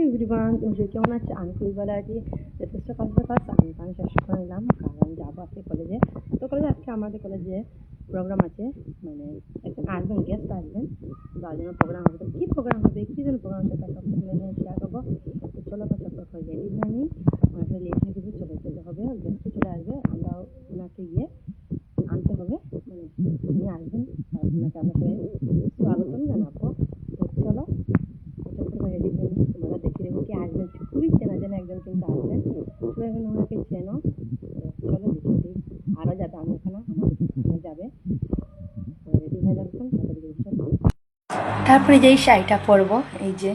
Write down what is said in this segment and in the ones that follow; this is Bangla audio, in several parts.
এভরিওয়ান, তোমরা কেমন আছো? আমি খুবই ভালো আছি। যথেষ্ট কাজ আমি শেষ করে নিলাম, কারণ যাবো আজকে কলেজে। তো কলেজে আজকে আমাদের কলেজে প্রোগ্রাম আছে, মানে একজন আসবেন, গেস্ট আসবেন, তার জন্য প্রোগ্রাম হবে। তো কী প্রোগ্রাম হবে, কী জন্য প্রোগ্রাম হবে, তার সব শেয়ার করবো। তো চলো চক্কর করে রেডি হয়ে নিই, আমাদের লেট হয়ে গেছে, চলে যেতে হবে। গেস্টও চলে আসবে, আমরা ওনাকে গিয়ে আনতে হবে, মানে উনি আসবেন, ওনাকে আমরা স্বাগতম জানাবো। তো চলো রেডি হয়ে নিই, তোমরা দেখে দেবো কি আসবেন, খুবই চেনা চেনা একজন কিন্তু আসবেন, সবাই এখন ওনাকে চেনো। চলো দেখে দিই, আরও যাবে, আমি এখানে আমাদের যাবে, রেডি হয়ে যাবেন। তারপরে যে এই শাড়িটা পরবো, এই যে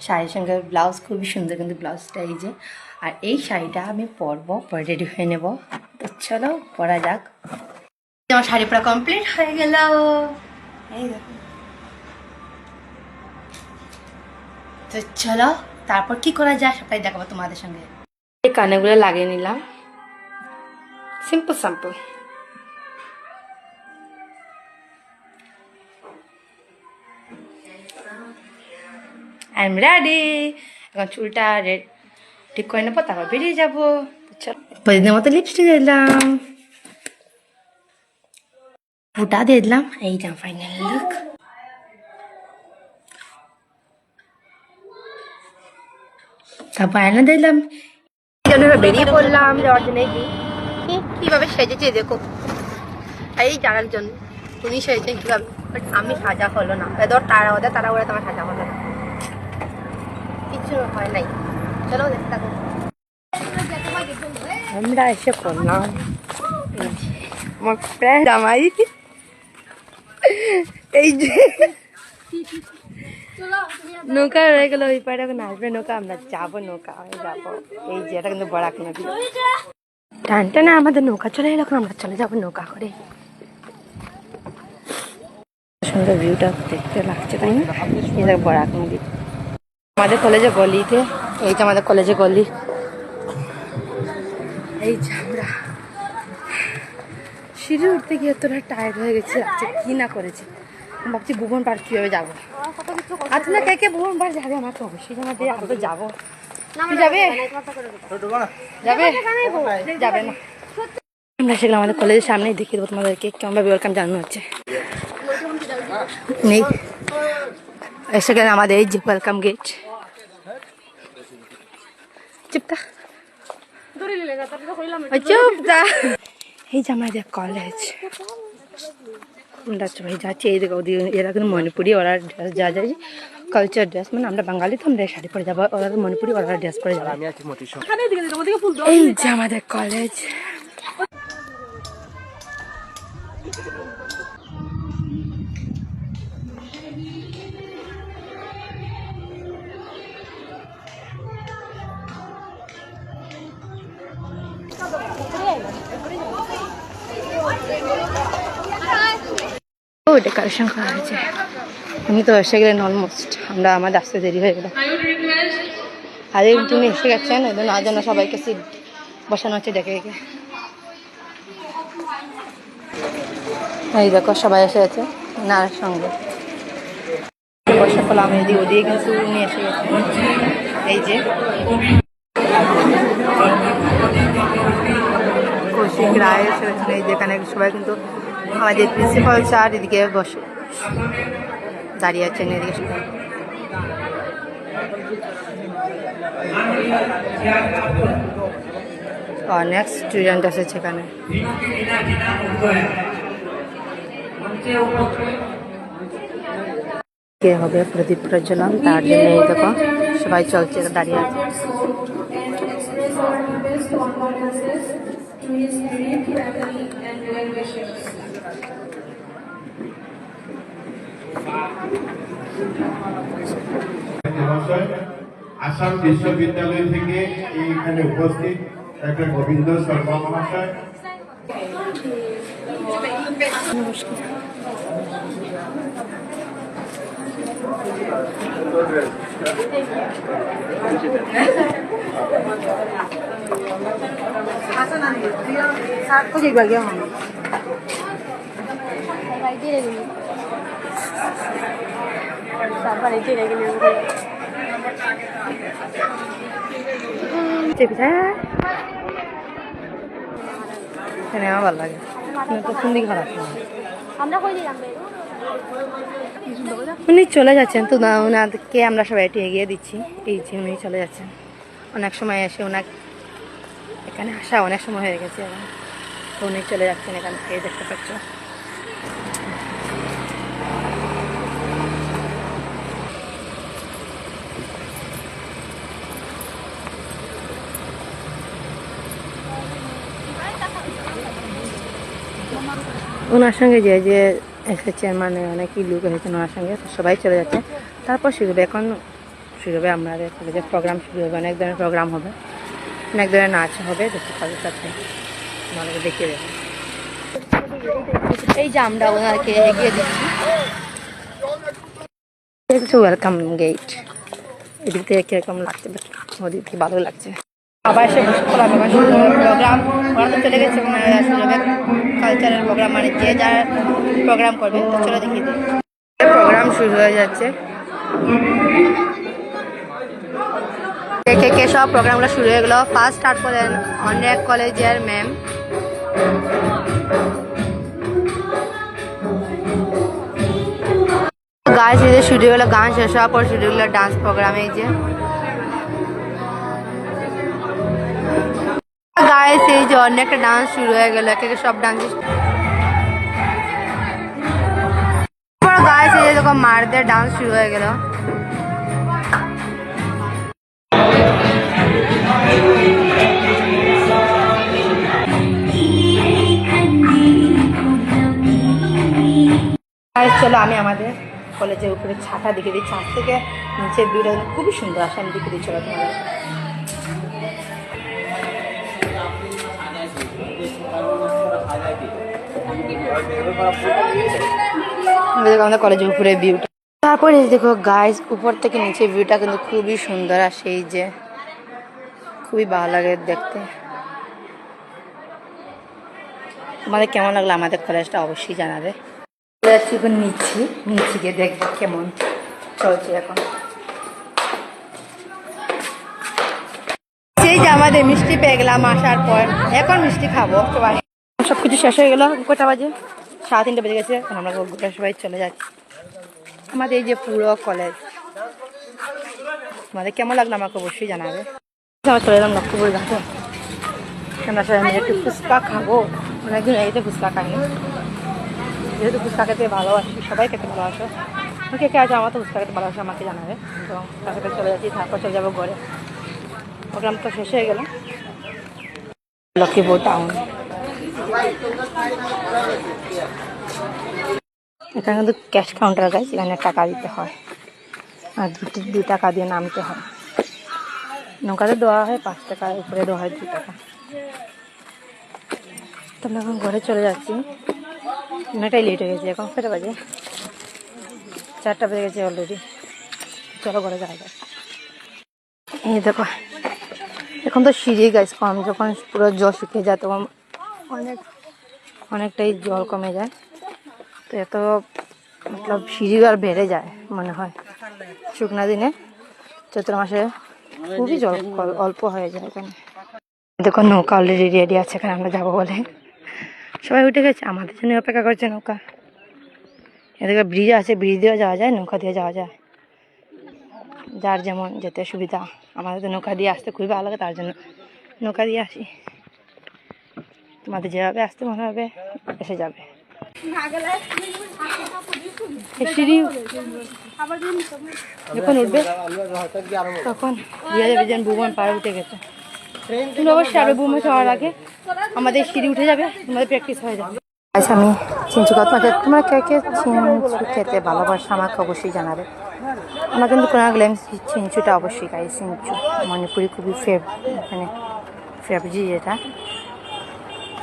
শাড়ির সঙ্গে ব্লাউজ খুবই সুন্দর, কিন্তু ব্লাউজটা এই যে, আর এই শাড়িটা আমি পরবো, পরে রেডি হয়ে নেবো। তো চলো পরা যাক। আমার শাড়ি পরা কমপ্লিট হয়ে গেল, এই দেখো। তো চলো তারপর কি করা যায় সবটাই দেখাবো তোমাদের সঙ্গে। এই কানেগুলো লাগিয়ে নিলাম, সিম্পল আই এম রেডি। এখন চুলটা ঠিক করে নেবো, তারপর বেরিয়ে যাবো। প্রতিদিনের মতো লিপস্টিক দিলাম, ফুটা দিয়ে দিলাম, এইটা ফাইনাল লুক। তারপর আয়না দিলাম, বেরিয়ে পড়লাম যাওয়ার জন্য। কিভাবে সেজেছে দেখো, এই জানার জন্য উনি সেজেছেন কিভাবে, বাট আমি সাজা হলো না, তারা ওরা তোমার সাজা হলো না, কিছু হয় নাই। চলো দেখতে থাকো। আমরা এসে করলাম, আমার ফ্রেন্ড আমাই, এই যে নৌকা রয়ে গেলো ওই পাড়ে, এখন আসবে নৌকা, আমরা যাবো, নৌকা যাবো। এই যে এটা কিন্তু বড় নদী, টানটা না আমাদের নৌকা চলে এলো, এখন আমরা চলে যাবো নৌকা করে। সুন্দর ভিউটা দেখতে লাগছে, তাই না? এই দেখ বরাক নদী, আমাদের কলেজে গলিতে, এই যে আমাদের কলেজে গলি, এই যে আমরা সিঁড়ি উঠতে গিয়ে এতটা টায়ার্ড হয়ে গেছে, লাগছে কি না করেছি। ভাবছি ভুবন পার্ক কিভাবে যাবো, আসলে কে ভুবন পার্ক যাবে, আমার তো অবশ্যই জানা দিয়ে, আমরা তো যাবো। যাবে যাবে না, আমরা সেগুলো আমাদের কলেজের সামনেই দেখিয়ে দেবো তোমাদেরকে, কেমনভাবে ওয়েলকাম জানানো হচ্ছে। নেই এসে গেলে আমাদের এই যে ওয়েলকাম গেট, চুপটা চুপটা, এই যে আমাদের কলেজ। ভাই যাচ্ছে এই দেখো, এরা কিন্তু মণিপুরি, ওরা ড্রেস যা যায় কালচার ড্রেস, মানে আমরা বাঙালি তো আমরা শাড়ি পরে যাবো, ওরা তো মণিপুরি, ওরা ড্রেস পরে যাবো। এই যে আমাদের কলেজ, ও ডেকোরেশন করা হয়েছে। আমি তো এসে গেলেন অলমোস্ট, আমরা আমাদের আসতে দেরি হয়ে গেল, আর তুমি এসে গেছেন, এই জন্য জন্য সবাইকে সিট বসানো হচ্ছে দেখে দেখে। এই দেখো সবাই এসে গেছে নার সঙ্গে বসে পড়লাম, এদিকে ওদিকে কিন্তু নিয়ে এসে গেছে। এই যে কৌশিক রায় এসে গেছেন, এই যেখানে সবাই কিন্তু আমাদের প্রিন্সিপাল স্যার এদিকে বসে দাঁড়িয়ে আছেন, এদিকে সবাই। অনেক স্টুডেন্ট এসেছে এখানে। কে হবে প্রদীপ প্রজ্বলন, তার জন্য এই দেখো সবাই চলছে, দাঁড়িয়ে আছে। আসাম বিশ্ববিদ্যালয় থেকে এইখানে উপস্থিত ডক্টর গোবিন্দ শর্মা মহাশয়, হ্যাঁ এখানে আমার ভালো লাগে তো সুন্দর খারাপ উনি চলে যাচ্ছেন তো ওনাকে আমরা সবাই একটু এগিয়ে দিচ্ছি এই যে উনি চলে যাচ্ছেন অনেক সময় এসে ওনাকে এখানে আসা অনেক সময় হয়ে গেছে এখন তো উনি চলে যাচ্ছেন এখান থেকে দেখতে পাচ্ছ ওনার সঙ্গে যে যে এসেছেন মানে অনেকই লোক এসেছেন ওনার সঙ্গে সবাই চলে যাচ্ছে তারপর শুরু হবে এখন শুরু হবে আমাদের কলেজের প্রোগ্রাম শুরু হবে অনেক ধরনের প্রোগ্রাম হবে অনেক ধরনের নাচ হবে দেখতে পাবে সাথে আমাদেরকে দেখিয়ে দেবে এই যে আমরা ওনাকে এগিয়ে দিচ্ছি দেখছো ওয়েলকাম গেট এদিক থেকে কিরকম লাগছে ওদিক থেকে ভালো লাগছে আবার এসে বসে পড়লাম এবার প্রোগ্রাম ওরা তো চলে গেছে সুযোগের কালচারাল প্রোগ্রাম মানে যে যার প্রোগ্রাম করবে তো চলো দেখিয়ে দিই প্রোগ্রাম শুরু হয়ে যাচ্ছে কে সব প্রোগ্রামগুলো শুরু হয়ে গেলো ফার্স্ট স্টার্ট করেন অনেক কলেজের ম্যাম গাছ এই যে শুরু হলো গান শেষ হওয়ার পর শুরু হলো ডান্স প্রোগ্রাম এই যে গাইস এই যে অনেকটা ডান্স শুরু হয়ে গেল এক এক সব ডান্স গাইস এই যে দেখো মারদের ডান্স শুরু হয়ে গেল চলো আমি আমাদের কলেজের উপরে ছাতা দেখে দিই ছাদ থেকে নিচের ভিউটা খুবই সুন্দর আসে আমি দেখে দিই চলো তোমাদের আমাদের কলেজের উপরে ভিউটা তারপরে দেখো গাইস উপর থেকে নিচে ভিউটা কিন্তু খুবই সুন্দর আর সেই যে খুবই ভালো লাগে দেখতে তোমাদের কেমন লাগলো আমাদের কলেজটা অবশ্যই জানাবে নিচ্ছি গিয়ে দেখবো কেমন চলছে এখন সেই যে আমাদের মিষ্টি পেয়ে গেলাম আসার পর এখন মিষ্টি খাবো সবাই সবকিছু শেষ হয়ে গেল কটা বাজে 3:30 বেজে গেছে এখন আমরা গোটা সবাই চলে যাচ্ছি আমাদের এই যে পুরো কলেজ তোমাদের কেমন লাগলো আমাকে অবশ্যই জানাবে আমরা চলে এলাম লক্ষ্মীপুর ঘাটে আমরা সবাই মিলে একটু ফুচকা খাবো অনেকদিন এই তো ফুচকা খাইনি যেহেতু ফুচকা খেতে ভালোবাসি সবাই খেতে ভালোবাসো কে কে আছে আমার তো ফুচকা খেতে ভালোবাসে আমাকে জানাবে তো তার সাথে চলে যাচ্ছি তারপর চলে যাবো ঘরে প্রোগ্রাম তো শেষ হয়ে গেল লক্ষ্মীপুর টাউন এখানে কিন্তু ক্যাশ কাউন্টার গাইছে এখানে টাকা দিতে হয় আর 2 টাকা দিয়ে নামতে হয় নৌকাতে দেওয়া হয় 5 টাকা উপরে দেওয়া হয় 2 টাকা তো আমরা এখন ঘরে চলে যাচ্ছি অনেকটাই লেট হয়ে গেছে এখন কটা বাজে 4টা বেজে গেছে অলরেডি চলো ঘরে যাওয়া যায় এই দেখো এখন তো সিঁড়ি গাছ কম যখন পুরো জল শুকিয়ে যায় তখন অনেকটাই জল কমে যায় তো এত মতলব সিঁড়ি আর বেড়ে যায় মনে হয় শুকনা দিনে চৈত্র মাসে খুবই জল অল্প হয়ে যায় এখানে দেখো নৌকা অলরেডি রেডি আছে এখানে আমরা যাবো বলে সবাই উঠে গেছে আমাদের জন্য অপেক্ষা করছে নৌকা এদিকে ব্রিজ আছে ব্রিজ দিয়েও যাওয়া যায় নৌকা দিয়ে যাওয়া যায় যার যেমন যেতে সুবিধা আমাদের তো নৌকা দিয়ে আসতে খুবই ভালো লাগে তার জন্য নৌকা দিয়ে আসি তোমাদের যেভাবে আসতে মনে হবে এসে যাবে যখন উঠবে তখন দিয়ে যাবে যেন ভুবন পাড়ে উঠে গেছে তুমি অবশ্যই আবে ভুবন যাওয়ার আগে আমাদের সিঁড়ি উঠে যাবে তোমাদের প্র্যাকটিস হয়ে যাবে আচ্ছা আমি চিঞ্চু কথা তোমরা কে কে চিঞ্চু খেতে ভালোবাসো আমাকে অবশ্যই জানাবে আমার কিন্তু কোনো গেলে চিঞ্চুটা অবশ্যই খাই চিঞ্চু মণিপুরি খুবই মানে ফেভারিট যেটা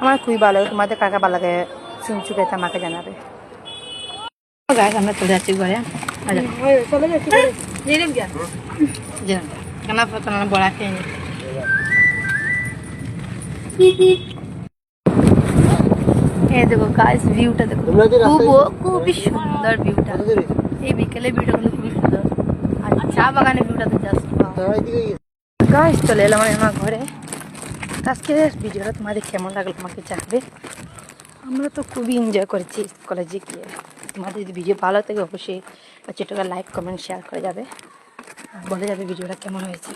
আমার খুবই ভালো লাগে তোমাদের কাকা ভালো লাগে চিঞ্চু খেতে আমাকে জানাবে গাছ আমরা চলে যাচ্ছি ঘরে চলে যাচ্ছি কেন বড়া খেয়ে নি এই দেখো গাইস ভিউটা দেখো খুবই সুন্দর ভিউটা এই বিকেলে ভিউটা কিন্তু খুবই সুন্দর আর চা বাগানের ভিউটা তো জাস্ট গাইস চলে এলাম আমি আমার ঘরে। আজকে ভিডিওটা তোমাদের কেমন লাগলো আমাকে জানাবে। আমরা তো খুবই এনজয় করেছি কলেজে গিয়ে। তোমাদের যদি ভিডিও ভালো থাকে অবশ্যই ছোটো লাইক কমেন্ট শেয়ার করে যাবে, আর বলে যাবে ভিডিওটা কেমন হয়েছে।